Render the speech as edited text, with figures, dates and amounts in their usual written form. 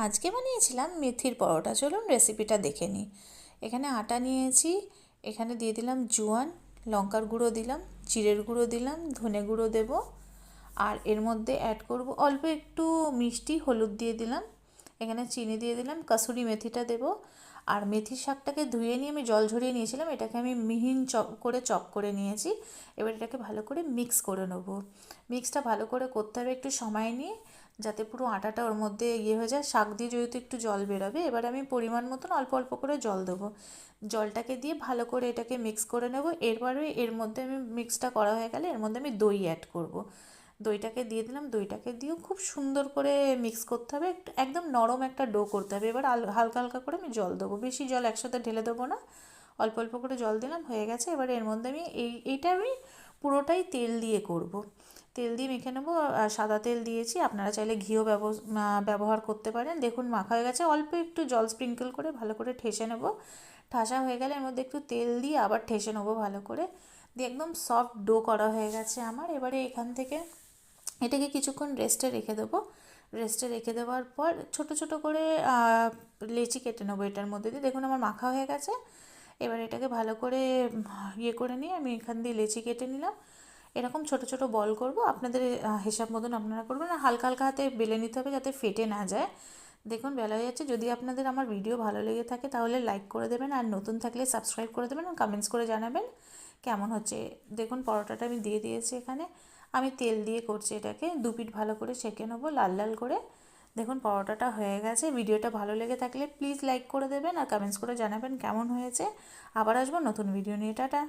আজকে বানিয়েছিলাম মেথির পরোটা। চলুন রেসিপিটা দেখে নিই। এখানে আটা নিয়েছি, এখানে দিয়ে দিলাম জোয়ান, লঙ্কার গুঁড়ো দিলাম, জিরের গুঁড়ো দিলাম, ধনে গুঁড়ো দেব, আর এর মধ্যে অ্যাড করব অল্প একটু মিষ্টি, হলুদ দিয়ে দিলাম, এখানে চিনি দিয়ে দিলাম, কাসুরি মেথিটা দেব। আর মেথির শাকটাকে ধুয়ে নিয়ে আমি জল ঝরিয়ে নিয়েছিলাম, এটাকে আমি মিহিন চপ করে নিয়েছি। এবার এটাকে ভালো করে মিক্স করে নেবো। মিক্সটা ভালো করে করতে হবে একটু সময় নিয়ে, যাতে পুরো আটাটা ওর মধ্যে হয়ে যায়। শাক দিয়ে যেহেতু একটু জল বেরোবে, এবার আমি পরিমাণ মতন অল্প অল্প করে জল দেবো। জলটাকে দিয়ে ভালো করে এটাকে মিক্স করে নেব। এরপরে এর মধ্যে আমি মিক্সটা করা হয়ে গেলে এর মধ্যে আমি দই অ্যাড করব। দইটাকে দিয়ে দিলাম, দইটাকে দিয়েও খুব সুন্দর করে মিক্স করতে হবে, একদম নরম একটা ডো করতে হবে। এবার হালকা হালকা করে আমি জল দেবো, বেশি জল একসাথে ঢেলে দেবো না, অল্প অল্প করে জল দিলাম, হয়ে গেছে। এবার এর মধ্যে আমি এইটা আমি পুরোটাই তেল দিয়ে করব। তেল দিয়ে মেখে নেবো, সাদা তেল দিয়েছি, আপনারা চাইলে ঘিও ব্যবহার করতে পারেন। দেখুন মাখা হয়ে গেছে, অল্প একটু জল স্প্রিঙ্কল করে ভালো করে ঠেসে নেব। ঠাসা হয়ে গেলে এর মধ্যে একটু তেল দিয়ে আবার ঠেসে নেবো ভালো করে, দিয়ে একদম সফট ডো করা হয়ে গেছে আমার। এবারে এখান থেকে এটাকে কিছুক্ষণ রেস্টে রেখে দেবো। রেস্টে রেখে দেওয়ার পর ছোট ছোট করে লেচি কেটে নেবো এটার মধ্যে দিয়ে। দেখুন আমার মাখা হয়ে গেছে। এবার এটাকে ভালো করে করে নিয়ে আমি এখান দিয়ে লেচি কেটে নিলাম। এরকম ছোট ছোট বল করব, আপনাদের হিসাব মতন আপনারা করবেন। আর হালকা হালকা হাতে বেলে নিতে হবে যাতে ফেটে না যায়। দেখুন বেলা হয়ে যাচ্ছে। যদি আপনাদের আমার ভিডিও ভালো লেগে থাকে তাহলে লাইক করে দেবেন, আর নতুন থাকলে সাবস্ক্রাইব করে দেবেন, আর কমেন্টস করে জানাবেন কেমন হচ্ছে। দেখুন পরোটাটা আমি দিয়ে দিয়েছি এখানে। আমি তেল দিয়ে করছি এটাকে, দু পিঠ ভালো করে সেঁকে নেবো লাল লাল করে। দেখুন পরোটাটা হয়ে গেছে। ভিডিওটা ভালো লেগে থাকলে প্লিজ লাইক করে দেবেন আর কমেন্টস করে জানাবেন কেমন হয়েছে। আবার আসবো নতুন ভিডিও নিয়ে। টাটা।